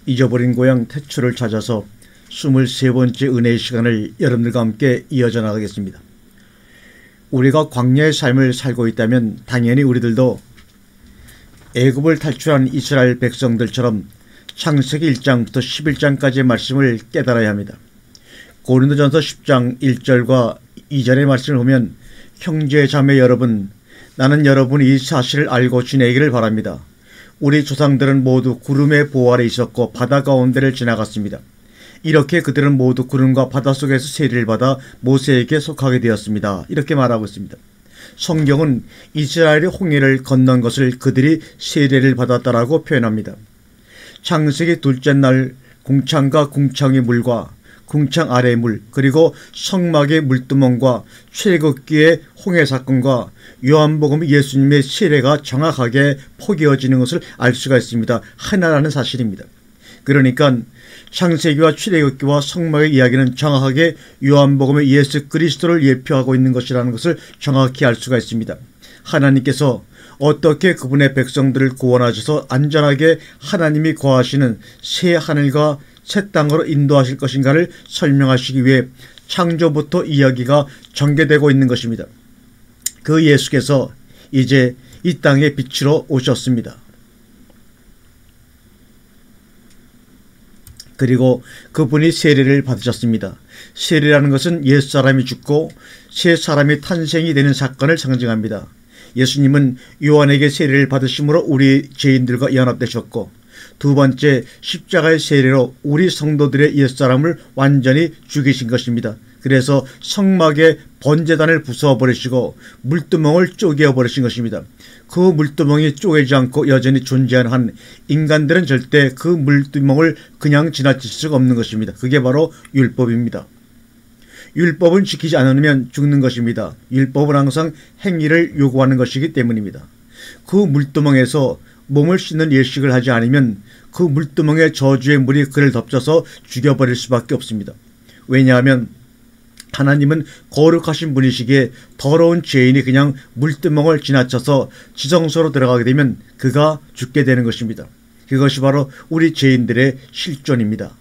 잊어버린 고향 태초를 찾아서 23번째 은혜의 시간을 여러분들과 함께 이어져 나가겠습니다. 우리가 광야의 삶을 살고 있다면 당연히 우리들도 애굽을 탈출한 이스라엘 백성들처럼 창세기 1장부터 11장까지의 말씀을 깨달아야 합니다. 고린도전서 10장 1절과 2절의 말씀을 보면 형제 자매 여러분, 나는 여러분이 이 사실을 알고 지내기를 바랍니다. 우리 조상들은 모두 구름의 보호 아래 있었고 바다 가운데를 지나갔습니다. 이렇게 그들은 모두 구름과 바다 속에서 세례를 받아 모세에게 속하게 되었습니다. 이렇게 말하고 있습니다. 성경은 이스라엘의 홍해를 건넌 것을 그들이 세례를 받았다라고 표현합니다. 창세기 둘째 날 궁창과 궁창의 물과 궁창 아래의 물, 그리고 성막의 물두멍과 출애굽기의 홍해 사건과 요한복음 예수님의 세례가 정확하게 포개어지는 것을 알 수가 있습니다. 하나라는 사실입니다. 그러니까 창세기와 출애굽기와 성막의 이야기는 정확하게 요한복음의 예수 그리스도를 예표하고 있는 것이라는 것을 정확히 알 수가 있습니다. 하나님께서 어떻게 그분의 백성들을 구원하셔서 안전하게 하나님이 거하시는 새 하늘과 새 땅으로 인도하실 것인가를 설명하시기 위해 창조부터 이야기가 전개되고 있는 것입니다. 그 예수께서 이제 이 땅에 빛으로 오셨습니다. 그리고 그분이 세례를 받으셨습니다. 세례라는 것은 옛사람이 죽고 새 사람이 탄생이 되는 사건을 상징합니다. 예수님은 요한에게 세례를 받으심으로 우리 죄인들과 연합되셨고, 두 번째 십자가의 세례로 우리 성도들의 옛사람을 완전히 죽이신 것입니다. 그래서 성막의 번제단을 부숴버리시고 물두멍을 쪼개어버리신 것입니다. 그 물두멍이 쪼개지 않고 여전히 존재하는 한 인간들은 절대 그 물두멍을 그냥 지나칠 수가 없는 것입니다. 그게 바로 율법입니다. 율법은 지키지 않으면 죽는 것입니다. 율법은 항상 행위를 요구하는 것이기 때문입니다. 그 물두멍에서 몸을 씻는 예식을 하지 않으면 그 물두멍의 저주의 물이 그를 덮쳐서 죽여버릴 수밖에 없습니다. 왜냐하면 하나님은 거룩하신 분이시기에 더러운 죄인이 그냥 물두멍을 지나쳐서 지성소로 들어가게 되면 그가 죽게 되는 것입니다. 그것이 바로 우리 죄인들의 실존입니다.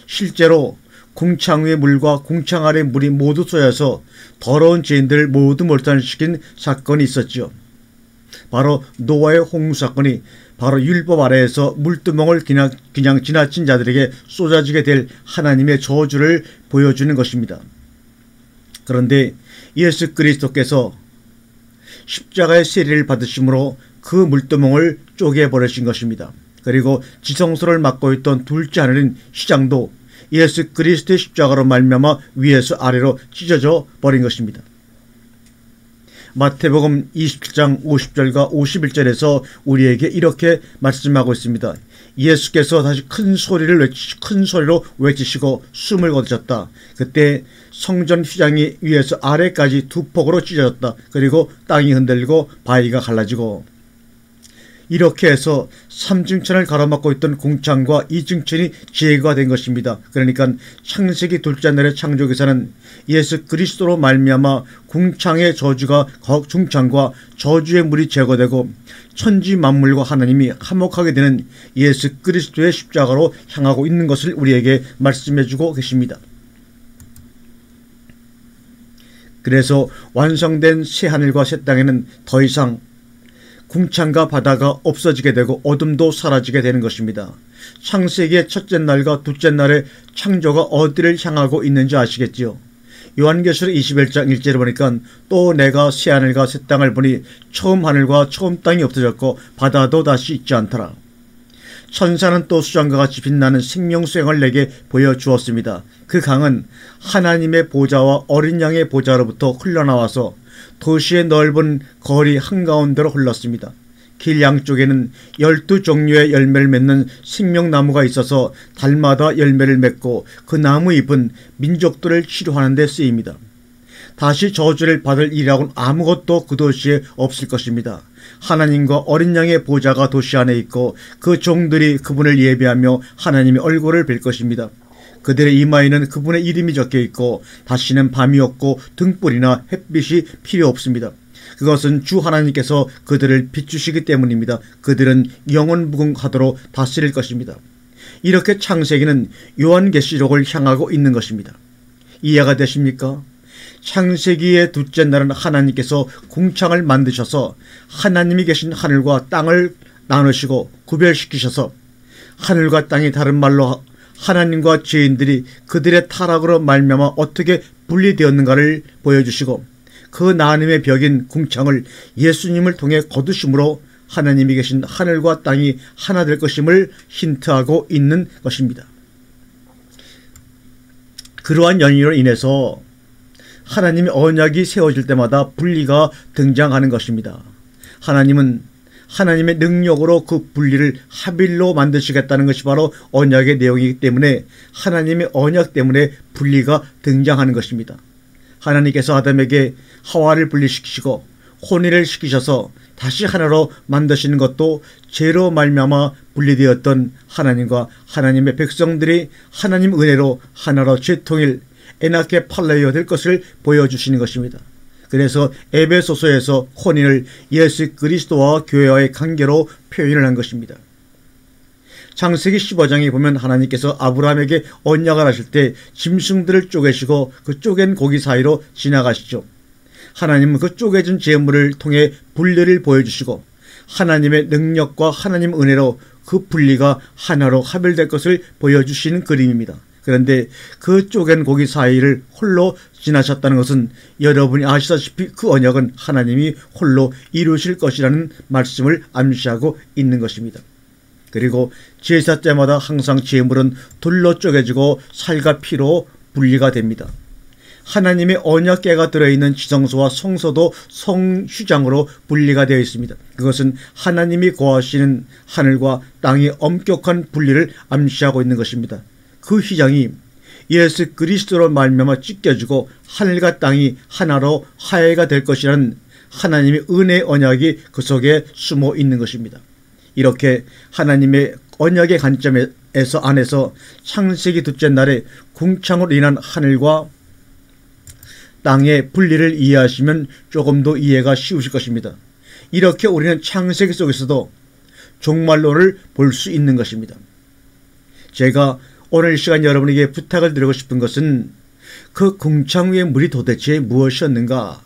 실제로 궁창 위의 물과 궁창 아래의 물이 모두 쏘여서 더러운 죄인들을 모두 몰살시킨 사건이 있었지요. 바로 노아의 홍수 사건이 바로 율법 아래에서 물두멍을 그냥 지나친 자들에게 쏟아지게 될 하나님의 저주를 보여주는 것입니다. 그런데 예수 그리스도께서 십자가의 세례를 받으심으로 그 물두멍을 쪼개버리신 것입니다. 그리고 지성소를 맡고 있던 둘째 하늘인 휘장도 예수 그리스도의 십자가로 말미암아 위에서 아래로 찢어져 버린 것입니다. 마태복음 27장 50절과 51절에서 우리에게 이렇게 말씀하고 있습니다. 예수께서 다시 큰 소리로 외치시고 숨을 거두셨다. 그때 성전 휘장이 위에서 아래까지 두 폭으로 찢어졌다. 그리고 땅이 흔들리고 바위가 갈라지고, 이렇게 해서 3층천을 가로막고 있던 궁창과 2층천이 제거가 된 것입니다. 그러니까 창세기 둘째 날의 창조기사는 예수 그리스도로 말미암아 궁창의 저주가 중창과 저주의 물이 제거되고 천지 만물과 하나님이 화목하게 되는 예수 그리스도의 십자가로 향하고 있는 것을 우리에게 말씀해주고 계십니다. 그래서 완성된 새 하늘과 새 땅에는 더 이상 궁창과 바다가 없어지게 되고 어둠도 사라지게 되는 것입니다. 창세기의 첫째 날과 둘째 날의 창조가 어디를 향하고 있는지 아시겠지요? 요한계시록 21장 1절에 보니까 또 내가 새 하늘과 새 땅을 보니 처음 하늘과 처음 땅이 없어졌고 바다도 다시 있지 않더라. 천사는 또 수정과 같이 빛나는 생명수행을 내게 보여주었습니다. 그 강은 하나님의 보좌와 어린 양의 보좌로부터 흘러나와서 도시의 넓은 거리 한가운데로 흘렀습니다. 길 양쪽에는 12종류의 열매를 맺는 생명나무가 있어서 달마다 열매를 맺고 그 나무 잎은 민족들을 치료하는 데 쓰입니다. 다시 저주를 받을 일이라고는 아무것도 그 도시에 없을 것입니다. 하나님과 어린 양의 보좌가 도시 안에 있고 그 종들이 그분을 예배하며 하나님의 얼굴을 뵐 것입니다. 그들의 이마에는 그분의 이름이 적혀 있고 다시는 밤이 없고 등불이나 햇빛이 필요 없습니다. 그것은 주 하나님께서 그들을 비추시기 때문입니다. 그들은 영원무궁하도록 다스릴 것입니다. 이렇게 창세기는 요한계시록을 향하고 있는 것입니다. 이해가 되십니까? 창세기의 둘째 날은 하나님께서 궁창을 만드셔서 하나님이 계신 하늘과 땅을 나누시고 구별시키셔서 하늘과 땅이 다른 말로 하나님과 죄인들이 그들의 타락으로 말미암아 어떻게 분리되었는가를 보여주시고 그 나눔의 벽인 궁창을 예수님을 통해 거두심으로 하나님이 계신 하늘과 땅이 하나 될 것임을 힌트하고 있는 것입니다. 그러한 연유로 인해서 하나님의 언약이 세워질 때마다 분리가 등장하는 것입니다. 하나님은 하나님의 능력으로 그 분리를 합일로 만드시겠다는 것이 바로 언약의 내용이기 때문에 하나님의 언약 때문에 분리가 등장하는 것입니다. 하나님께서 아담에게 하와를 분리시키시고 혼인을 시키셔서 다시 하나로 만드시는 것도 죄로 말미암아 분리되었던 하나님과 하나님의 백성들이 하나님 은혜로 하나로 재통일 에나케 팔레이어 될 것을 보여주시는 것입니다. 그래서 에베소서에서 혼인을 예수 그리스도와 교회와의 관계로 표현을 한 것입니다. 창세기 15장에 보면 하나님께서 아브라함에게 언약을 하실 때 짐승들을 쪼개시고 그 쪼갠 고기 사이로 지나가시죠. 하나님은 그 쪼개진 제물을 통해 분리를 보여주시고 하나님의 능력과 하나님 은혜로 그 분리가 하나로 합일될 것을 보여주시는 그림입니다. 그런데 그 쪼갠 고기 사이를 홀로 지나셨다는 것은 여러분이 아시다시피 그 언약은 하나님이 홀로 이루실 것이라는 말씀을 암시하고 있는 것입니다. 그리고 제사 때마다 항상 제물은 둘로 쪼개지고 살과 피로 분리가 됩니다. 하나님의 언약궤가 들어있는 지성소와 성소도 성휴장으로 분리가 되어 있습니다. 그것은 하나님이 거하시는 하늘과 땅의 엄격한 분리를 암시하고 있는 것입니다. 그 휘장이 예수 그리스도로 말미암아 찢겨지고 하늘과 땅이 하나로 화해가 될 것이라는 하나님의 은혜의 언약이 그 속에 숨어 있는 것입니다. 이렇게 하나님의 언약의 관점에서 안에서 창세기 둘째 날에 궁창으로 인한 하늘과 땅의 분리를 이해하시면 조금 더 이해가 쉬우실 것입니다. 이렇게 우리는 창세기 속에서도 종말론을 볼 수 있는 것입니다. 제가 오늘 이 시간 여러분에게 부탁을 드리고 싶은 것은 그 궁창 위의 물이 도대체 무엇이었는가?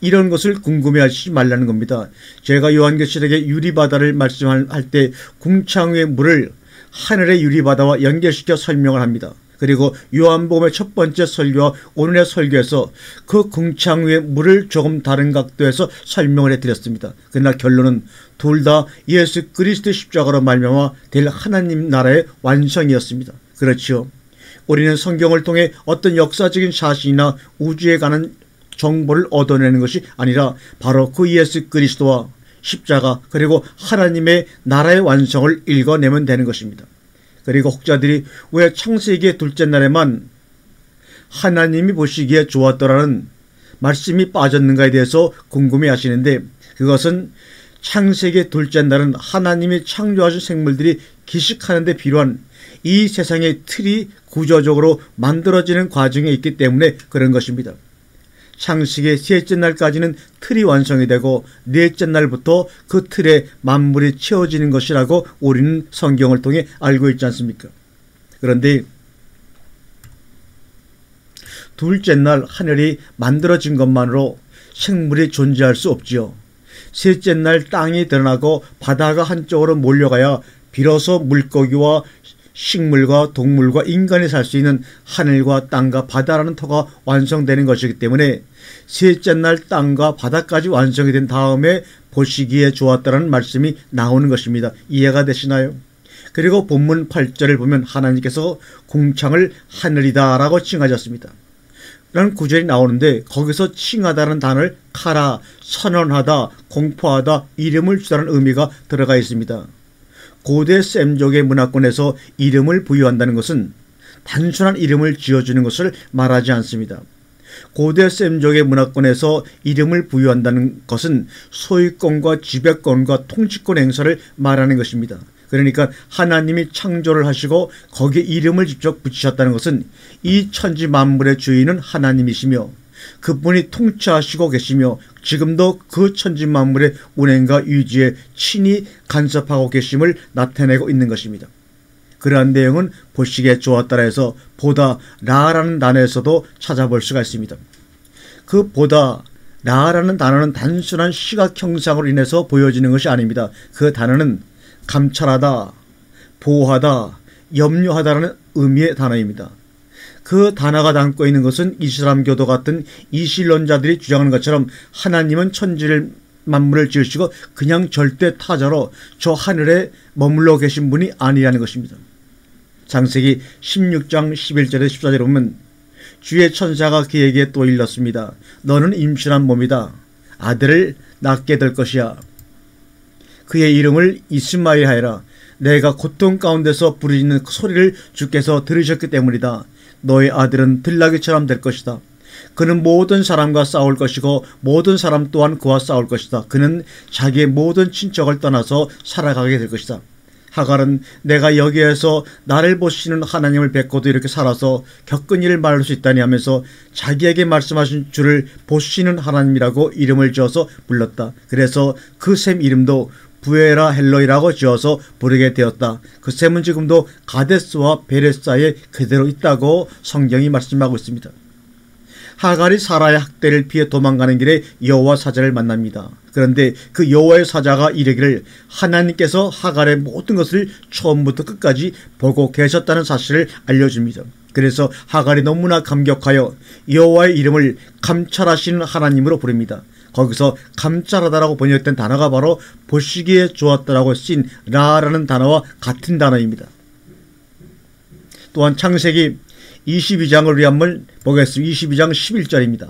이런 것을 궁금해하시지 말라는 겁니다. 제가 요한계시록의 유리바다를 말씀할 때 궁창 위의 물을 하늘의 유리바다와 연결시켜 설명을 합니다. 그리고 요한복음의 첫 번째 설교와 오늘의 설교에서 그 궁창 위의 물을 조금 다른 각도에서 설명을 해드렸습니다. 그러나 결론은 둘 다 예수 그리스도의 십자가로 말미암아 될 하나님 나라의 완성이었습니다. 그렇지요. 우리는 성경을 통해 어떤 역사적인 사실이나 우주에 관한 정보를 얻어내는 것이 아니라 바로 그 예수 그리스도와 십자가 그리고 하나님의 나라의 완성을 읽어내면 되는 것입니다. 그리고 혹자들이 왜 창세기의 둘째 날에만 하나님이 보시기에 좋았더라는 말씀이 빠졌는가에 대해서 궁금해 하시는데 그것은 창세기의 둘째 날은 하나님이 창조하신 생물들이 기식하는 데 필요한 이 세상의 틀이 구조적으로 만들어지는 과정에 있기 때문에 그런 것입니다. 창세기의 셋째 날까지는 틀이 완성이 되고 넷째 날부터 그 틀에 만물이 채워지는 것이라고 우리는 성경을 통해 알고 있지 않습니까? 그런데 둘째 날 하늘이 만들어진 것만으로 생물이 존재할 수 없지요. 셋째 날 땅이 드러나고 바다가 한쪽으로 몰려가야 비로소 물고기와 식물과 동물과 인간이 살 수 있는 하늘과 땅과 바다라는 터가 완성되는 것이기 때문에 셋째 날 땅과 바다까지 완성이 된 다음에 보시기에 좋았다는 말씀이 나오는 것입니다. 이해가 되시나요? 그리고 본문 8절을 보면 하나님께서 궁창을 하늘이다 라고 칭하셨습니다. 라는 구절이 나오는데 거기서 칭하다는 단어를 카라, 선언하다, 공포하다, 이름을 주다는 의미가 들어가 있습니다. 고대 셈족의 문화권에서 이름을 부여한다는 것은 단순한 이름을 지어주는 것을 말하지 않습니다. 고대 셈족의 문화권에서 이름을 부여한다는 것은 소유권과 지배권과 통치권 행사를 말하는 것입니다. 그러니까 하나님이 창조를 하시고 거기에 이름을 직접 붙이셨다는 것은 이 천지 만물의 주인은 하나님이시며 그분이 통치하시고 계시며 지금도 그 천지만물의 운행과 유지에 친히 간섭하고 계심을 나타내고 있는 것입니다. 그러한 내용은 보시기에 좋았다라 해서 보다 라라는 단어에서도 찾아볼 수가 있습니다. 그 보다 라라는 단어는 단순한 시각 형상으로 인해서 보여지는 것이 아닙니다. 그 단어는 감찰하다, 보호하다, 염려하다라는 의미의 단어입니다. 그 단어가 담고 있는 것은 이슬람교도 같은 이실론자들이 주장하는 것처럼 하나님은 천지를 만물을 지으시고 그냥 절대 타자로 저 하늘에 머물러 계신 분이 아니라는 것입니다. 창세기 16장 11절에 14절에 보면 주의 천사가 그에게 또 일렀습니다. 너는 임신한 몸이다. 아들을 낳게 될 것이야. 그의 이름을 이스마엘 하여라. 내가 고통 가운데서 부르짖는 그 소리를 주께서 들으셨기 때문이다. 너의 아들은 들나귀처럼 될 것이다. 그는 모든 사람과 싸울 것이고 모든 사람 또한 그와 싸울 것이다. 그는 자기의 모든 친척을 떠나서 살아가게 될 것이다. 하갈은 내가 여기에서 나를 보시는 하나님을 뵙고도 이렇게 살아서 겪은 일을 말할 수 있다니 하면서 자기에게 말씀하신 주를 보시는 하나님이라고 이름을 지어서 불렀다. 그래서 그 셈 이름도 부에라 헬로이라고 지어서 부르게 되었다. 그 셈은 지금도 가데스와 베레사에 그대로 있다고 성경이 말씀하고 있습니다. 하갈이 사라의 학대를 피해 도망가는 길에 여호와 사자를 만납니다. 그런데 그 여호와의 사자가 이르기를 하나님께서 하갈의 모든 것을 처음부터 끝까지 보고 계셨다는 사실을 알려줍니다. 그래서 하갈이 너무나 감격하여 여호와의 이름을 감찰하시는 하나님으로 부릅니다. 거기서 감찰하다라고 번역된 단어가 바로 보시기에 좋았다라고 쓰인 라라는 단어와 같은 단어입니다. 또한 창세기 22장을 우리 한번 보겠습니다. 22장 11절입니다.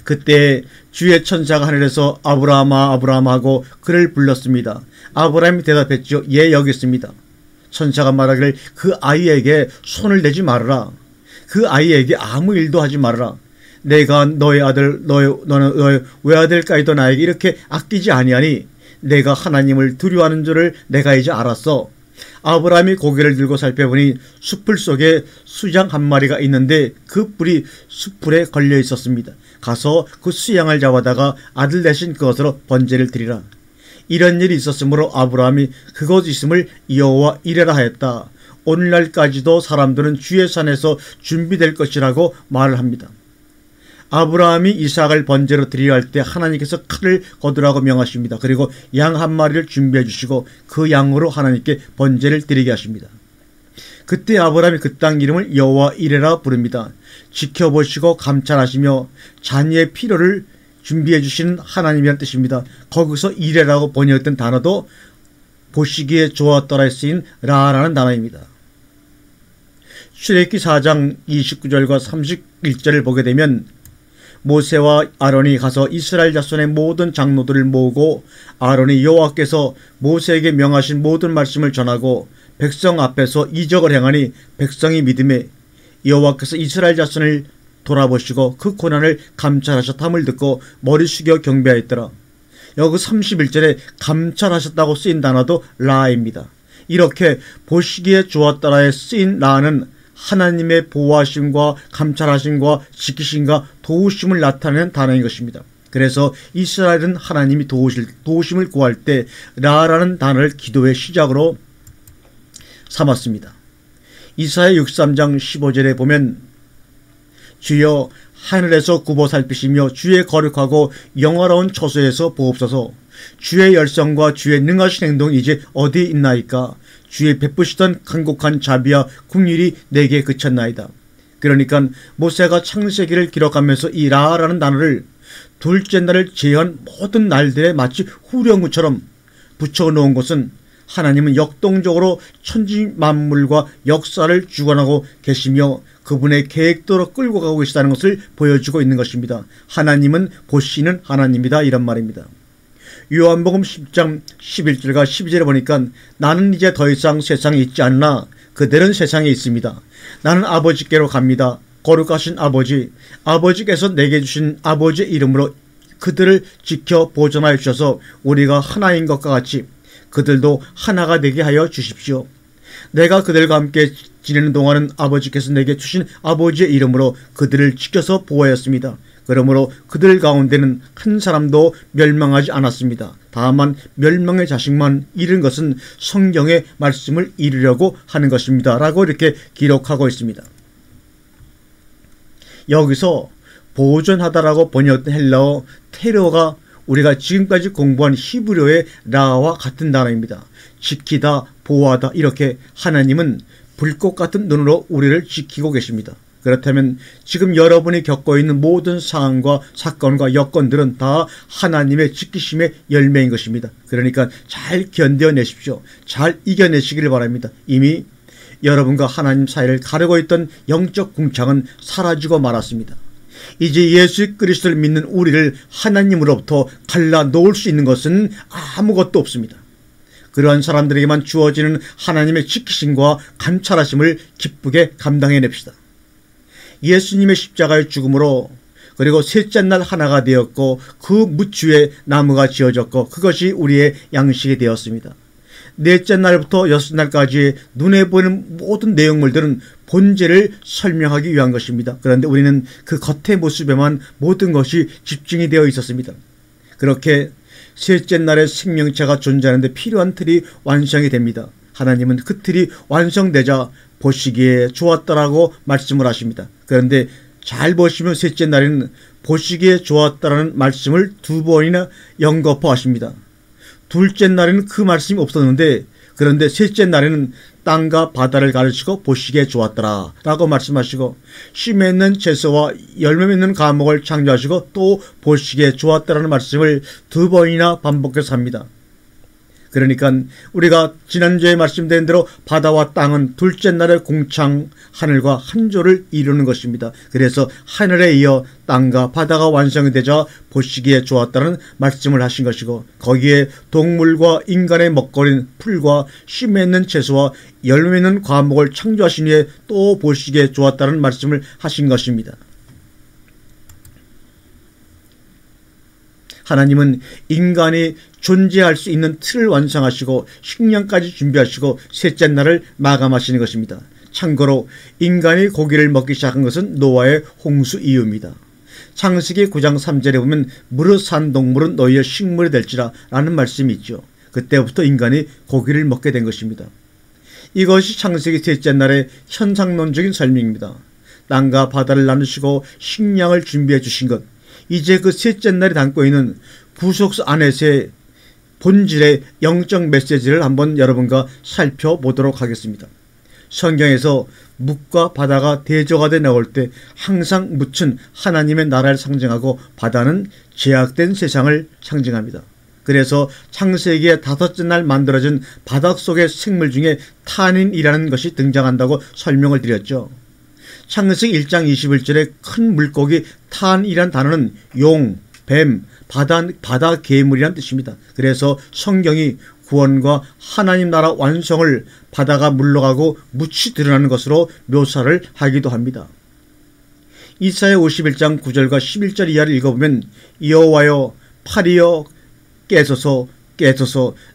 그때 주의 천사가 하늘에서 아브라함아 아브라함 하고 그를 불렀습니다. 아브라함이 대답했죠. 예, 여기 있습니다. 천사가 말하기를 그 아이에게 손을 대지 말아라. 그 아이에게 아무 일도 하지 말아라. 내가 너의 아들 너의 외아들까지도 나에게 이렇게 아끼지 아니하니 내가 하나님을 두려워하는 줄을 내가 이제 알았어. 아브라함이 고개를 들고 살펴보니 숲풀 속에 수양 한 마리가 있는데 그 뿔이 숲풀에 걸려 있었습니다. 가서 그 수양을 잡아다가 아들 대신 그것으로 번제를 드리라. 이런 일이 있었으므로 아브라함이 그곳 있음을 여호와 이레라 하였다. 오늘날까지도 사람들은 주의 산에서 준비될 것이라고 말을 합니다. 아브라함이 이삭을 번제로 드리려 할 때 하나님께서 칼을 거두라고 명하십니다. 그리고 양 한 마리를 준비해 주시고 그 양으로 하나님께 번제를 드리게 하십니다. 그때 아브라함이 그 땅 이름을 여호와 이레라 부릅니다. 지켜보시고 감찰하시며 자녀의 필요를 준비해 주시는 하나님이란 뜻입니다. 거기서 이레라고 번역된 단어도 보시기에 좋았더라에 쓰인 라라는 단어입니다. 출애굽기 4장 29절과 31절을 보게 되면 모세와 아론이 가서 이스라엘 자손의 모든 장로들을 모으고 아론이 여호와께서 모세에게 명하신 모든 말씀을 전하고 백성 앞에서 이적을 행하니 백성이 믿음에 여호와께서 이스라엘 자손을 돌아보시고 그 고난을 감찰하셨함을 듣고 머리 숙여 경배하였더라. 여기 31절에 감찰하셨다고 쓰인 단어도 라입니다. 이렇게 보시기에 좋았더라에 쓰인 라는 하나님의 보호하심과 감찰하심과 지키심과 도우심을 나타내는 단어인 것입니다. 그래서 이스라엘은 하나님이 도우심을 구할 때 라라는 단어를 기도의 시작으로 삼았습니다. 이사야 63장 15절에 보면 주여 하늘에서 굽어 살피시며 주의 거룩하고 영화로운 처소에서 보옵소서. 주의 열성과 주의 능하신 행동이 이제 어디에 있나이까. 주의 베푸시던 간곡한 자비와 긍휼이 내게 그쳤나이다. 그러니까 모세가 창세기를 기록하면서 이 라라는 단어를 둘째 날을 제한 모든 날들에 마치 후렴구처럼 붙여놓은 것은 하나님은 역동적으로 천지 만물과 역사를 주관하고 계시며 그분의 계획대로 끌고 가고 계시다는 것을 보여주고 있는 것입니다. 하나님은 보시는 하나님이다, 이런 말입니다. 요한복음 10장 11절과 12절에 보니까 나는 이제 더 이상 세상에 있지 않나 그들은 세상에 있습니다. 나는 아버지께로 갑니다. 거룩하신 아버지, 아버지께서 내게 주신 아버지의 이름으로 그들을 지켜 보존하여 주셔서 우리가 하나인 것과 같이 그들도 하나가 되게 하여 주십시오. 내가 그들과 함께 지내는 동안은 아버지께서 내게 주신 아버지의 이름으로 그들을 지켜서 보호하였습니다. 그러므로 그들 가운데는 한 사람도 멸망하지 않았습니다. 다만 멸망의 자식만 잃은 것은 성경의 말씀을 이루려고 하는 것입니다. 라고 이렇게 기록하고 있습니다. 여기서 보존하다라고 번역된 헬라어 테러가 우리가 지금까지 공부한 히브리어의 라와 같은 단어입니다. 지키다, 보호하다, 이렇게 하나님은 불꽃 같은 눈으로 우리를 지키고 계십니다. 그렇다면 지금 여러분이 겪고 있는 모든 상황과 사건과 여건들은 다 하나님의 지키심의 열매인 것입니다. 그러니까 잘 견뎌내십시오. 잘 이겨내시기를 바랍니다. 이미 여러분과 하나님 사이를 가르고 있던 영적 궁창은 사라지고 말았습니다. 이제 예수 그리스도를 믿는 우리를 하나님으로부터 갈라놓을 수 있는 것은 아무것도 없습니다. 그러한 사람들에게만 주어지는 하나님의 지키심과 감찰하심을 기쁘게 감당해냅시다. 예수님의 십자가의 죽음으로 그리고 셋째 날 하나가 되었고 그 무추에 나무가 지어졌고 그것이 우리의 양식이 되었습니다. 넷째 날부터 여섯 날까지 눈에 보이는 모든 내용물들은 본질을 설명하기 위한 것입니다. 그런데 우리는 그 겉의 모습에만 모든 것이 집중이 되어 있었습니다. 그렇게 셋째 날에 생명체가 존재하는데 필요한 틀이 완성이 됩니다. 하나님은 그 틀이 완성되자 보시기에 좋았다라고 말씀을 하십니다. 그런데 잘 보시면 셋째 날에는 보시기에 좋았다라는 말씀을 두 번이나 연거푸하십니다. 둘째 날에는 그 말씀이 없었는데 그런데 셋째 날에는 땅과 바다를 가르치고 보시기에 좋았더라 라고 말씀하시고 씨 맺는 채소와 열매 맺는 과목을 창조하시고 또 보시기에 좋았다라는 말씀을 두 번이나 반복해서 합니다. 그러니까 우리가 지난주에 말씀드린 대로 바다와 땅은 둘째 날의 공창 하늘과 한 조를 이루는 것입니다. 그래서 하늘에 이어 땅과 바다가 완성이 되자 보시기에 좋았다는 말씀을 하신 것이고 거기에 동물과 인간의 먹거리인 풀과 씨 맺는 채소와 열매 맺는 과목을 창조하신 후에 또 보시기에 좋았다는 말씀을 하신 것입니다. 하나님은 인간이 존재할 수 있는 틀을 완성하시고 식량까지 준비하시고 셋째 날을 마감하시는 것입니다. 참고로 인간이 고기를 먹기 시작한 것은 노아의 홍수 이후입니다. 창세기 9장 3절에 보면 무릇 산 동물은 너희의 식물이 될지라 라는 말씀이 있죠. 그때부터 인간이 고기를 먹게 된 것입니다. 이것이 창세기 셋째 날의 현상론적인 설명입니다. 땅과 바다를 나누시고 식량을 준비해 주신 것, 이제 그 셋째 날이 담고 있는 구속사 안에서의 본질의 영적 메시지를 한번 여러분과 살펴보도록 하겠습니다. 성경에서 묵과 바다가 대조가 돼 나올 때 항상 묵은 하나님의 나라를 상징하고 바다는 제약된 세상을 상징합니다. 그래서 창세기의 다섯째 날 만들어진 바닷 속의 생물 중에 탄닌이라는 것이 등장한다고 설명을 드렸죠. 창세기 1장 21절에 큰 물고기 탄이란 단어는 용, 뱀, 바다 괴물이란 뜻입니다. 그래서 성경이 구원과 하나님 나라 완성을 바다가 물러가고 묻이 드러나는 것으로 묘사를 하기도 합니다. 이사야 51장 9절과 11절 이하를 읽어보면 여호와여 팔이여 깨소서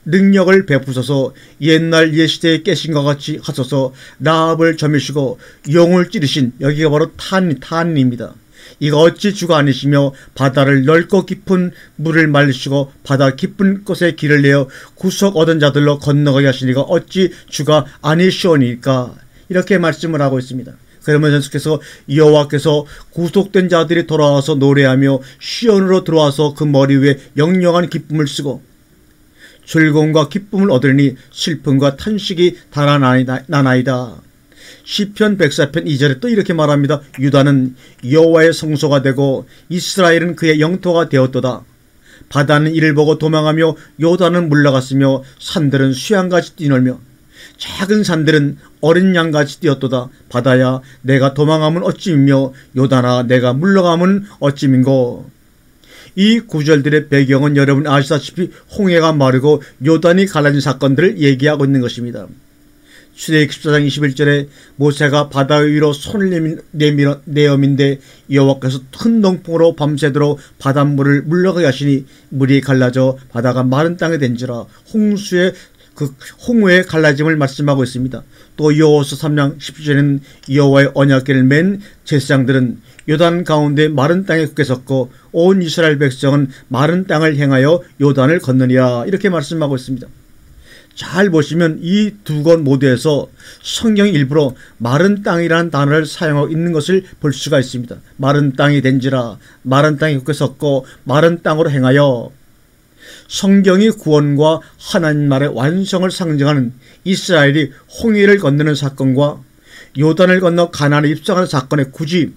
능력을 베푸소서 옛날 옛시대에 깨신 것 같이 하소서 라합을 점이시고 용을 찌르신 여기가 바로 탄입니다. 이가 어찌 주가 아니시며 바다를 넓고 깊은 물을 말리시고 바다 깊은 곳에 길을 내어 구속 얻은 자들로 건너가게 하시니가 어찌 주가 아니시오니까 이렇게 말씀을 하고 있습니다. 그러면 계속해서 여호와께서 구속된 자들이 돌아와서 노래하며 시온으로 들어와서 그 머리 위에 영영한 기쁨을 쓰고 즐거움과 기쁨을 얻으니 슬픔과 탄식이 달아나나이다. 시편 104편 2절에 또 이렇게 말합니다. 유다는 여호와의 성소가 되고 이스라엘은 그의 영토가 되었도다. 바다는 이를 보고 도망하며 요단은 물러갔으며 산들은 수양같이 뛰놀며 작은 산들은 어린 양같이 뛰었도다. 바다야 내가 도망하면 어찌미며 요단아 내가 물러가면 어찌민고. 이 구절들의 배경은 여러분 아시다시피 홍해가 마르고 요단이 갈라진 사건들을 얘기하고 있는 것입니다. 출애굽기 14장 21절에 모세가 바다 위로 손을 내어민데 여호와께서 큰 동풍으로 밤새도록 바닷물을 물러가게 하시니 물이 갈라져 바다가 마른 땅에 된지라. 홍수의 그 홍해의 갈라짐을 말씀하고 있습니다. 또 여호수아 3장 10절에는 여호와의 언약궤를 맨 제사장들은 요단 가운데 마른 땅에 굳게 섰고 온 이스라엘 백성은 마른 땅을 행하여 요단을 건너니라 이렇게 말씀하고 있습니다. 잘 보시면 이 두 권 모두에서 성경이 일부러 마른 땅이라는 단어를 사용하고 있는 것을 볼 수가 있습니다. 마른 땅이 된지라, 마른 땅에 굳게 섰고 마른 땅으로 행하여. 성경이 구원과 하나님 나라의 완성을 상징하는 이스라엘이 홍해를 건너는 사건과 요단을 건너 가나안에 입성하는 사건에 굳이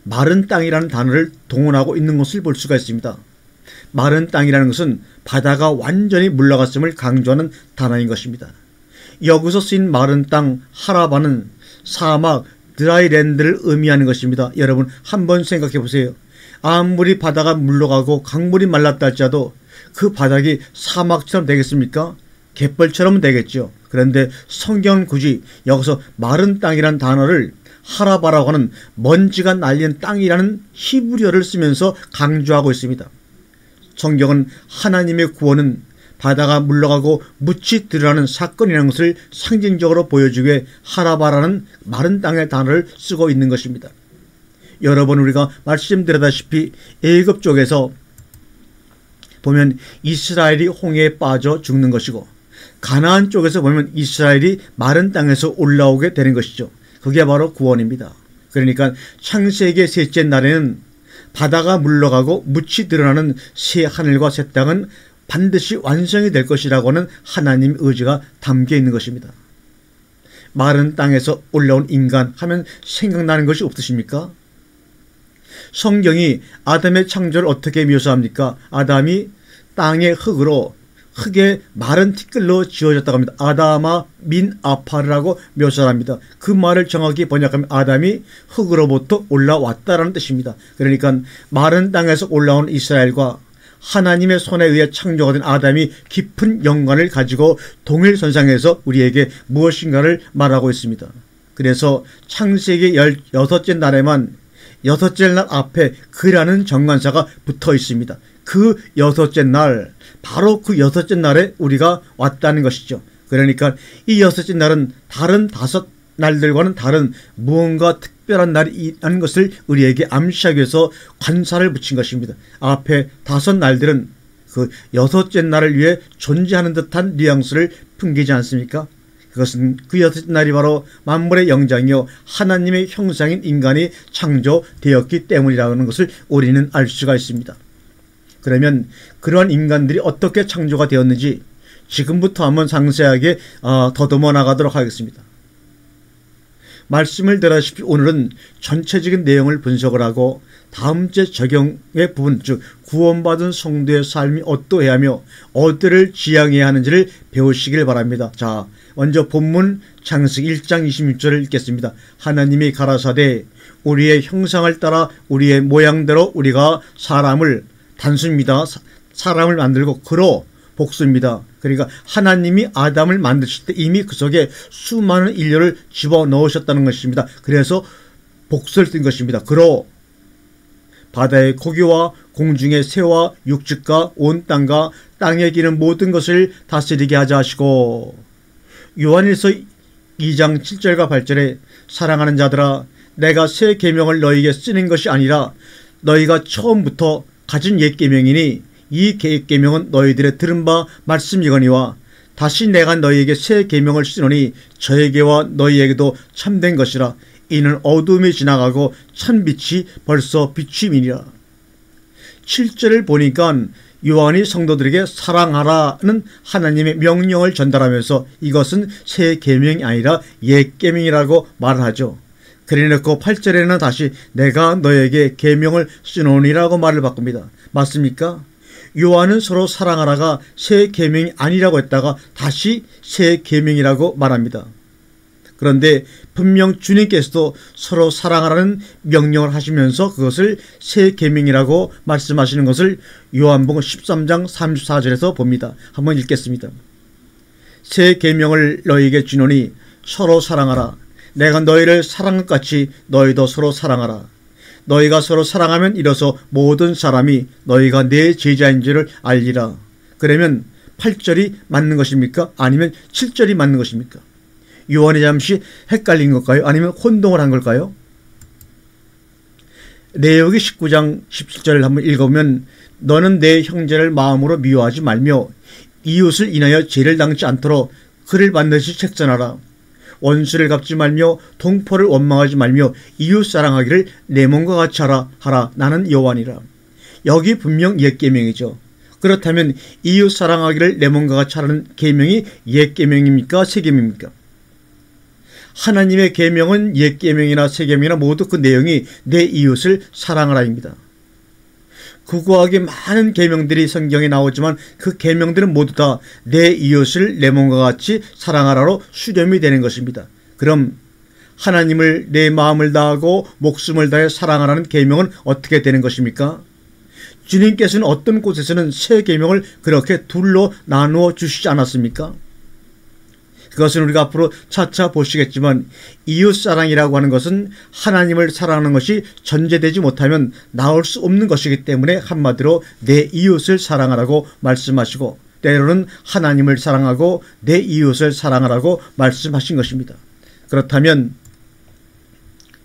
마른 땅이라는 단어를 동원하고 있는 것을 볼 수가 있습니다. 마른 땅이라는 것은 바다가 완전히 물러갔음을 강조하는 단어인 것입니다. 여기서 쓰인 마른 땅 하라바는 사막 드라이랜드를 의미하는 것입니다. 여러분 한번 생각해 보세요. 아무리 바다가 물러가고 강물이 말랐다 할지라도 그 바닥이 사막처럼 되겠습니까? 갯벌처럼 되겠죠. 그런데 성경은 굳이 여기서 마른 땅이라는 단어를 하라바라고 하는 먼지가 날리는 땅이라는 히브리어를 쓰면서 강조하고 있습니다. 성경은 하나님의 구원은 바다가 물러가고 묻이 드러나는 사건이라는 것을 상징적으로 보여주기 위해 하라바라는 마른 땅의 단어를 쓰고 있는 것입니다. 여러분 우리가 말씀드렸다시피 애굽 쪽에서 보면 이스라엘이 홍해에 빠져 죽는 것이고 가나안 쪽에서 보면 이스라엘이 마른 땅에서 올라오게 되는 것이죠. 그게 바로 구원입니다. 그러니까 창세기 셋째 날에는 바다가 물러가고 묻이 드러나는 새 하늘과 새 땅은 반드시 완성이 될 것이라고 하는 하나님의 의지가 담겨 있는 것입니다. 마른 땅에서 올라온 인간 하면 생각나는 것이 없으십니까? 성경이 아담의 창조를 어떻게 묘사합니까? 아담이 땅의 흙으로 흙에 마른 티끌로 지어졌다고 합니다. 아담아 민 아파르라고 묘사합니다. 그 말을 정확히 번역하면 아담이 흙으로부터 올라왔다라는 뜻입니다. 그러니까 마른 땅에서 올라온 이스라엘과 하나님의 손에 의해 창조가 된 아담이 깊은 연관을 가지고 동일선상에서 우리에게 무엇인가를 말하고 있습니다. 그래서 창세기 16째 날에만 6째 날 앞에 그라는 정관사가 붙어 있습니다. 그 6째 날, 바로 그 6째 날에 우리가 왔다는 것이죠. 그러니까 이 6째 날은 다른 5 날들과는 다른 무언가 특별한 날이라는 것을 우리에게 암시하기 위해서 관사를 붙인 것입니다. 앞에 5 날들은 그 6째 날을 위해 존재하는 듯한 뉘앙스를 풍기지 않습니까? 그것은 그 6째 날이 바로 만물의 영장이요 하나님의 형상인 인간이 창조되었기 때문이라는 것을 우리는 알 수가 있습니다. 그러면 그러한 인간들이 어떻게 창조가 되었는지 지금부터 한번 상세하게 더듬어 나가도록 하겠습니다. 말씀을 들었다시피 오늘은 전체적인 내용을 분석을 하고 다음째 적용의 부분, 즉 구원받은 성도의 삶이 어떠해야 하며 어디를 지향해야 하는지를 배우시길 바랍니다. 자, 먼저 본문 창세기 1장 26절을 읽겠습니다. 하나님이 가라사대 우리의 형상을 따라 우리의 모양대로 우리가 사람을 단수입니다. 사람을 만들고 그로 복수입니다. 그러니까 하나님이 아담을 만드실 때 이미 그 속에 수많은 인류를 집어넣으셨다는 것입니다. 그래서 복수를 뜬 것입니다. 그로 바다의 고기와 공중의 새와 육축과 온 땅과 땅에 기는 모든 것을 다스리게 하자 하시고, 요한일서 2장 7절과 8절에 사랑하는 자들아 내가 새 계명을 너희에게 쓰는 것이 아니라 너희가 처음부터 가진 옛 계명이니 이 계명은 너희들의 들은 바 말씀이거니와 다시 내가 너희에게 새 계명을 쓰노니 저에게와 너희에게도 참된 것이라. 이는 어둠이 지나가고 찬빛이 벌써 비추임이니라. 7절을 보니까 요한이 성도들에게 사랑하라는 하나님의 명령을 전달하면서 이것은 새 계명이 아니라 옛 계명이라고 말하죠. 그래놓고 8절에는 다시 내가 너에게 계명을 쓰노니라고 말을 바꿉니다. 맞습니까? 요한은 서로 사랑하라가 새 계명이 아니라고 했다가 다시 새 계명이라고 말합니다. 그런데 분명 주님께서도 서로 사랑하라는 명령을 하시면서 그것을 새 계명이라고 말씀하시는 것을 요한복음 13장 34절에서 봅니다. 한번 읽겠습니다. 새 계명을 너희에게 주노니 서로 사랑하라. 내가 너희를 사랑한 것 같이 너희도 서로 사랑하라. 너희가 서로 사랑하면 이로써 모든 사람이 너희가 내 제자인 줄을 알리라. 그러면 8절이 맞는 것입니까? 아니면 7절이 맞는 것입니까? 요한이 잠시 헷갈린 걸까요? 아니면 혼동을 한 걸까요? 레위기 19장 17절을 한번 읽어보면 너는 내 형제를 마음으로 미워하지 말며 이웃을 인하여 죄를 당치 않도록 그를 반드시 책전하라. 원수를 갚지 말며 동포를 원망하지 말며 이웃 사랑하기를 내 몸과 같이 하라. 나는 여호와니라. 여기 분명 옛 계명이죠. 그렇다면 이웃 사랑하기를 내 몸과 같이 하라는 계명이 옛 계명입니까? 새 계명입니까? 하나님의 계명은 옛 계명이나 새 계명이나 모두 그 내용이 내 이웃을 사랑하라입니다. 구구하게 많은 계명들이 성경에 나오지만 그 계명들은 모두 다 내 이웃을 내 몸과 같이 사랑하라로 수렴이 되는 것입니다. 그럼 하나님을 내 마음을 다하고 목숨을 다해 사랑하라는 계명은 어떻게 되는 것입니까? 주님께서는 어떤 곳에서는 새 계명을 그렇게 둘로 나누어 주시지 않았습니까? 그것은 우리가 앞으로 차차 보시겠지만 이웃사랑이라고 하는 것은 하나님을 사랑하는 것이 전제되지 못하면 나올 수 없는 것이기 때문에 한마디로 내 이웃을 사랑하라고 말씀하시고 때로는 하나님을 사랑하고 내 이웃을 사랑하라고 말씀하신 것입니다. 그렇다면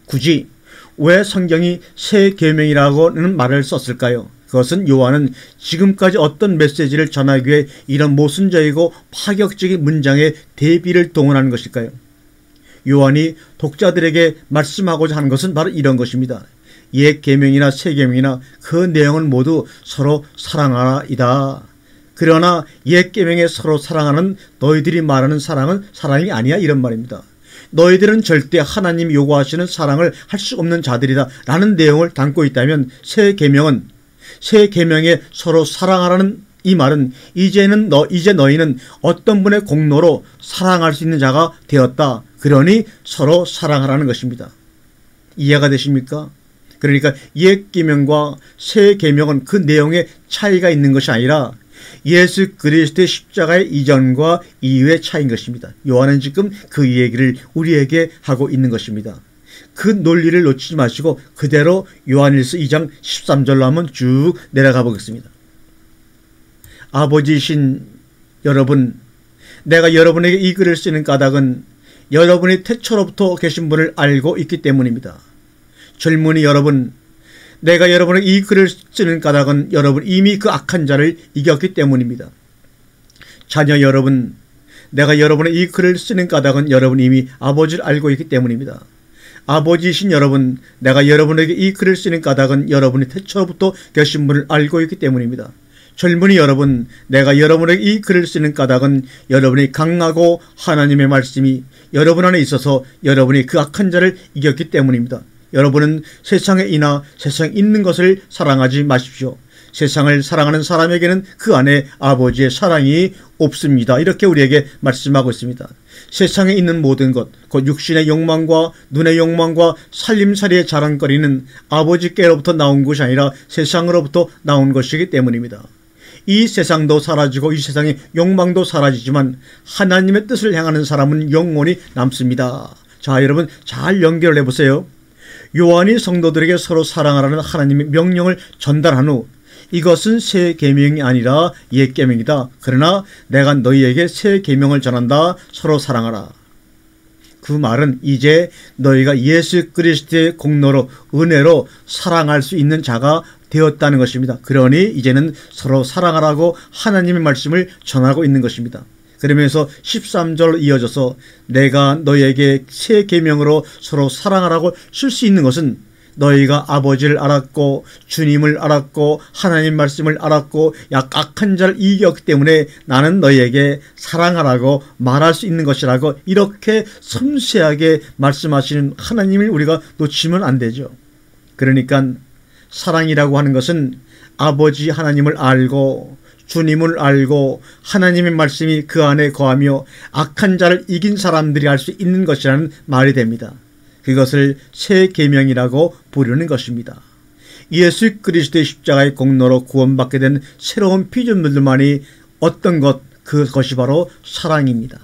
굳이 왜 성경이 새 계명이라고는 말을 썼을까요? 그것은 요한은 지금까지 어떤 메시지를 전하기 위해 이런 모순적이고 파격적인 문장의 대비를 동원하는 것일까요? 요한이 독자들에게 말씀하고자 하는 것은 바로 이런 것입니다. 옛 계명이나 새 계명이나 그 내용은 모두 서로 사랑하라이다. 그러나 옛 계명에 서로 사랑하는 너희들이 말하는 사랑은 사랑이 아니야, 이런 말입니다. 너희들은 절대 하나님이 요구하시는 사랑을 할 수 없는 자들이다 라는 내용을 담고 있다면 새 계명에 서로 사랑하라는 이 말은 이제 너희는 어떤 분의 공로로 사랑할 수 있는 자가 되었다. 그러니 서로 사랑하라는 것입니다. 이해가 되십니까? 그러니까 옛 계명과 새 계명은 그 내용에 차이가 있는 것이 아니라 예수 그리스도의 십자가의 이전과 이후의 차이인 것입니다. 요한은 지금 그 얘기를 우리에게 하고 있는 것입니다. 그 논리를 놓치지 마시고 그대로 요한일서 2장 13절로 한번 쭉 내려가 보겠습니다. 아버지이신 여러분, 내가 여러분에게 이 글을 쓰는 까닭은 여러분이 태초로부터 계신 분을 알고 있기 때문입니다. 젊은이 여러분, 내가 여러분에게 이 글을 쓰는 까닭은 여러분 이미 그 악한 자를 이겼기 때문입니다. 자녀 여러분, 내가 여러분의 이 글을 쓰는 까닭은 여러분 이미 아버지를 알고 있기 때문입니다. 아버지이신 여러분, 내가 여러분에게 이 글을 쓰는 까닭은 여러분이 태초부터 계신 분을 알고 있기 때문입니다. 젊은이 여러분, 내가 여러분에게 이 글을 쓰는 까닭은 여러분이 강하고 하나님의 말씀이 여러분 안에 있어서 여러분이 그 악한 자를 이겼기 때문입니다. 여러분은 세상에 있나 세상에 있는 것을 사랑하지 마십시오. 세상을 사랑하는 사람에게는 그 안에 아버지의 사랑이 없습니다. 이렇게 우리에게 말씀하고 있습니다. 세상에 있는 모든 것, 곧 육신의 욕망과 눈의 욕망과 살림살이의 자랑거리는 아버지께로부터 나온 것이 아니라 세상으로부터 나온 것이기 때문입니다. 이 세상도 사라지고 이 세상의 욕망도 사라지지만 하나님의 뜻을 향하는 사람은 영원히 남습니다. 자, 여러분 잘 연결해 보세요. 요한이 성도들에게 서로 사랑하라는 하나님의 명령을 전달한 후 이것은 새 계명이 아니라 옛 계명이다. 그러나 내가 너희에게 새 계명을 전한다. 서로 사랑하라. 그 말은 이제 너희가 예수 그리스도의 공로로 은혜로 사랑할 수 있는 자가 되었다는 것입니다. 그러니 이제는 서로 사랑하라고 하나님의 말씀을 전하고 있는 것입니다. 그러면서 13절로 이어져서 내가 너희에게 새 계명으로 서로 사랑하라고 쓸 수 있는 것은 너희가 아버지를 알았고 주님을 알았고 하나님 말씀을 알았고 악한 자를 이겼기 때문에 나는 너희에게 사랑하라고 말할 수 있는 것이라고 이렇게 섬세하게 말씀하시는 하나님을 우리가 놓치면 안 되죠. 그러니까 사랑이라고 하는 것은 아버지 하나님을 알고 주님을 알고 하나님의 말씀이 그 안에 거하며 악한 자를 이긴 사람들이 할 수 있는 것이라는 말이 됩니다. 그것을 새 계명이라고 부르는 것입니다. 예수 그리스도의 십자가의 공로로 구원받게 된 새로운 피조물들만이 어떤 것, 그것이 바로 사랑입니다.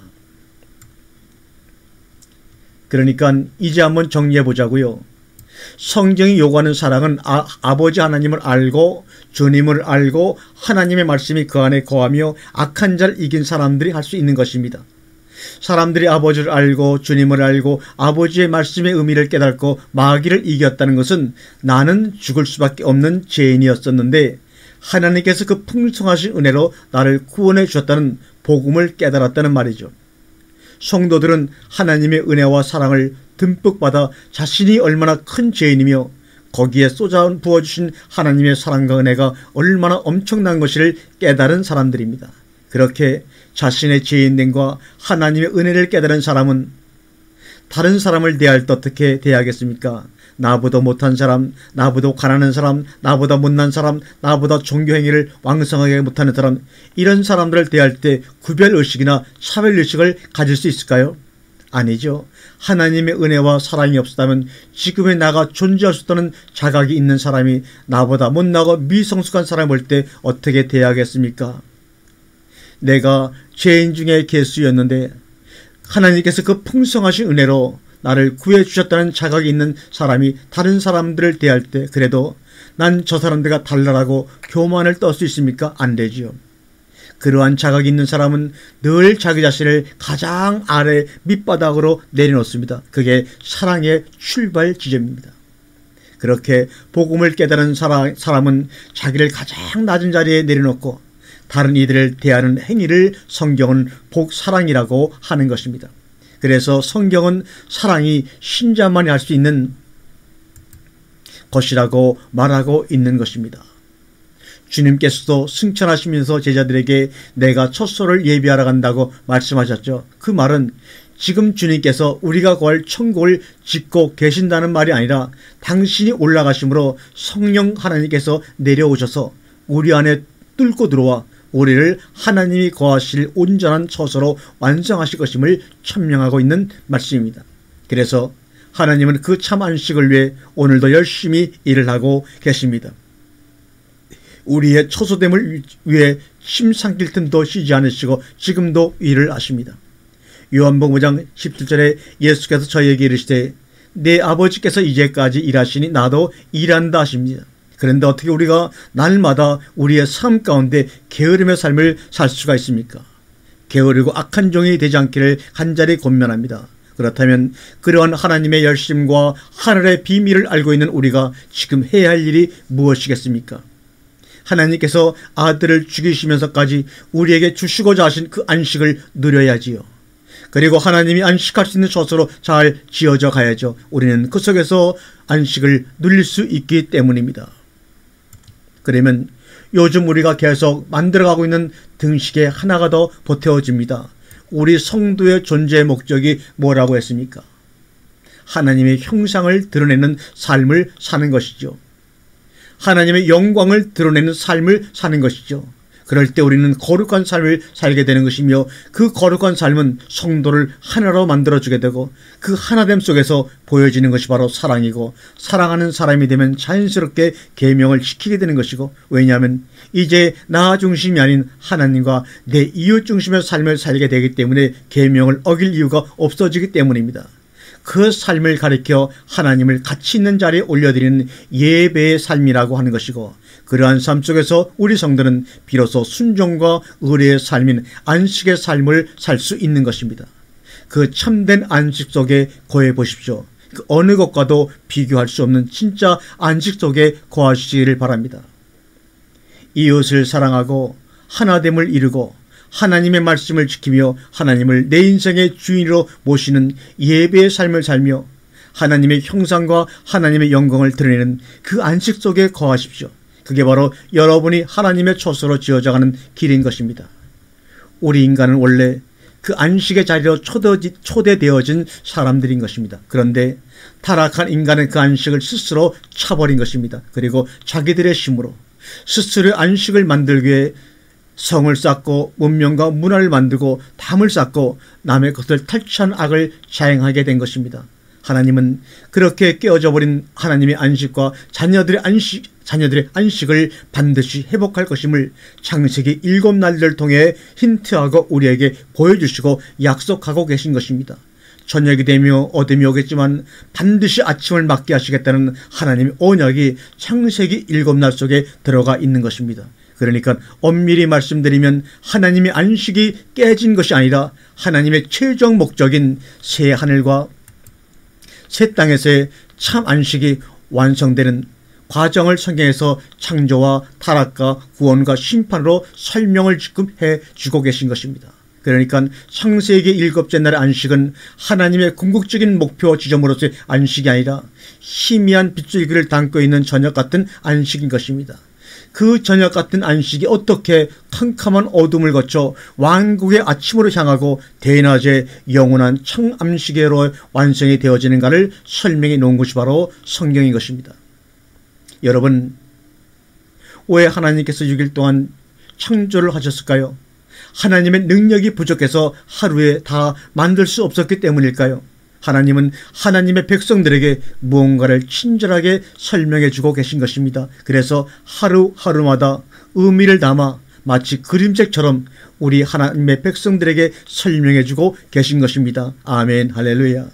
그러니까 이제 한번 정리해 보자고요. 성경이 요구하는 사랑은 아버지 하나님을 알고 주님을 알고 하나님의 말씀이 그 안에 거하며 악한 자를 이긴 사람들이 할 수 있는 것입니다. 사람들이 아버지를 알고 주님을 알고 아버지의 말씀의 의미를 깨닫고 마귀를 이겼다는 것은 나는 죽을 수밖에 없는 죄인이었었는데 하나님께서 그 풍성하신 은혜로 나를 구원해 주셨다는 복음을 깨달았다는 말이죠. 성도들은 하나님의 은혜와 사랑을 듬뿍 받아 자신이 얼마나 큰 죄인이며 거기에 쏟아 부어주신 하나님의 사랑과 은혜가 얼마나 엄청난 것을 깨달은 사람들입니다. 그렇게 자신의 죄인됨과 하나님의 은혜를 깨달은 사람은 다른 사람을 대할 때 어떻게 대하겠습니까? 나보다 못한 사람, 나보다 가난한 사람, 나보다 못난 사람, 나보다 종교행위를 왕성하게 못하는 사람, 이런 사람들을 대할 때 구별의식이나 차별의식을 가질 수 있을까요? 아니죠. 하나님의 은혜와 사랑이 없었다면 지금의 나가 존재할 수 없다는 자각이 있는 사람이 나보다 못나고 미성숙한 사람을 볼 때 어떻게 대하겠습니까? 내가 죄인 중에 괴수였는데 하나님께서 그 풍성하신 은혜로 나를 구해 주셨다는 자각이 있는 사람이 다른 사람들을 대할 때 그래도 난 저 사람들과 달라라고 교만을 떨 수 있습니까? 안 되지요. 그러한 자각이 있는 사람은 늘 자기 자신을 가장 아래 밑바닥으로 내려놓습니다. 그게 사랑의 출발 지점입니다. 그렇게 복음을 깨달은 사람은 자기를 가장 낮은 자리에 내려놓고 다른 이들을 대하는 행위를 성경은 복사랑이라고 하는 것입니다. 그래서 성경은 사랑이 신자만이 할 수 있는 것이라고 말하고 있는 것입니다. 주님께서도 승천하시면서 제자들에게 내가 첫소를 예비하러 간다고 말씀하셨죠. 그 말은 지금 주님께서 우리가 거할 천국을 짓고 계신다는 말이 아니라 당신이 올라가심으로 성령 하나님께서 내려오셔서 우리 안에 뚫고 들어와 우리를 하나님이 거하실 온전한 처소로 완성하실 것임을 천명하고 있는 말씀입니다. 그래서 하나님은 그 참 안식을 위해 오늘도 열심히 일을 하고 계십니다. 우리의 처소됨을 위해 침 삼킬 틈도 쉬지 않으시고 지금도 일을 하십니다. 요한복음 5장 17절에 예수께서 저희에게 이르시되 내 아버지께서 이제까지 일하시니 나도 일한다 하십니다. 그런데 어떻게 우리가 날마다 우리의 삶 가운데 게으름의 삶을 살 수가 있습니까? 게으르고 악한 종이 되지 않기를 간절히 권면합니다. 그렇다면 그러한 하나님의 열심과 하늘의 비밀을 알고 있는 우리가 지금 해야 할 일이 무엇이겠습니까? 하나님께서 아들을 죽이시면서까지 우리에게 주시고자 하신 그 안식을 누려야지요. 그리고 하나님이 안식할 수 있는 처소로 잘 지어져 가야죠. 우리는 그 속에서 안식을 누릴 수 있기 때문입니다. 그러면 요즘 우리가 계속 만들어가고 있는 등식에 하나가 더 보태어집니다. 우리 성도의 존재의 목적이 뭐라고 했습니까? 하나님의 형상을 드러내는 삶을 사는 것이죠. 하나님의 영광을 드러내는 삶을 사는 것이죠. 그럴 때 우리는 거룩한 삶을 살게 되는 것이며 그 거룩한 삶은 성도를 하나로 만들어주게 되고 그 하나됨 속에서 보여지는 것이 바로 사랑이고 사랑하는 사람이 되면 자연스럽게 계명을 지키게 되는 것이고 왜냐하면 이제 나 중심이 아닌 하나님과 내 이웃 중심의 삶을 살게 되기 때문에 계명을 어길 이유가 없어지기 때문입니다. 그 삶을 가리켜 하나님을 가치 있는 자리에 올려드리는 예배의 삶이라고 하는 것이고 그러한 삶 속에서 우리 성도는 비로소 순종과 의뢰의 삶인 안식의 삶을 살 수 있는 것입니다. 그 참된 안식 속에 거해 보십시오. 그 어느 것과도 비교할 수 없는 진짜 안식 속에 거하시기를 바랍니다. 이웃을 사랑하고 하나됨을 이루고 하나님의 말씀을 지키며 하나님을 내 인생의 주인으로 모시는 예배의 삶을 살며 하나님의 형상과 하나님의 영광을 드러내는 그 안식 속에 거하십시오. 그게 바로 여러분이 하나님의 처소로 지어져가는 길인 것입니다. 우리 인간은 원래 그 안식의 자리로 초대되어진 사람들인 것입니다. 그런데 타락한 인간은 그 안식을 스스로 차버린 것입니다. 그리고 자기들의 힘으로 스스로의 안식을 만들기 위해 성을 쌓고 문명과 문화를 만들고 담을 쌓고 남의 것을 탈취한 악을 자행하게 된 것입니다. 하나님은 그렇게 깨어져 버린 하나님의 안식과 자녀들의 안식을 반드시 회복할 것임을 창세기 7날들을 통해 힌트하고 우리에게 보여주시고 약속하고 계신 것입니다. 저녁이 되며 어둠이 오겠지만 반드시 아침을 맞게 하시겠다는 하나님의 언약이 창세기 7날 속에 들어가 있는 것입니다. 그러니까 엄밀히 말씀드리면 하나님의 안식이 깨진 것이 아니라 하나님의 최종 목적인 새 하늘과 새 땅에서의 참 안식이 완성되는 과정을 성경에서 창조와 타락과 구원과 심판으로 설명을 지금 해주고 계신 것입니다. 그러니까 창세기 7째 날의 안식은 하나님의 궁극적인 목표 지점으로서의 안식이 아니라 희미한 빗줄기를 담고 있는 저녁 같은 안식인 것입니다. 그 저녁 같은 안식이 어떻게 캄캄한 어둠을 거쳐 왕국의 아침으로 향하고 대낮에 영원한 창암식으로 완성이 되어지는가를 설명해 놓은 것이 바로 성경인 것입니다. 여러분, 왜 하나님께서 6일 동안 창조를 하셨을까요? 하나님의 능력이 부족해서 하루에 다 만들 수 없었기 때문일까요? 하나님은 하나님의 백성들에게 무언가를 친절하게 설명해 주고 계신 것입니다. 그래서 하루하루마다 의미를 담아 마치 그림책처럼 우리 하나님의 백성들에게 설명해 주고 계신 것입니다. 아멘, 할렐루야.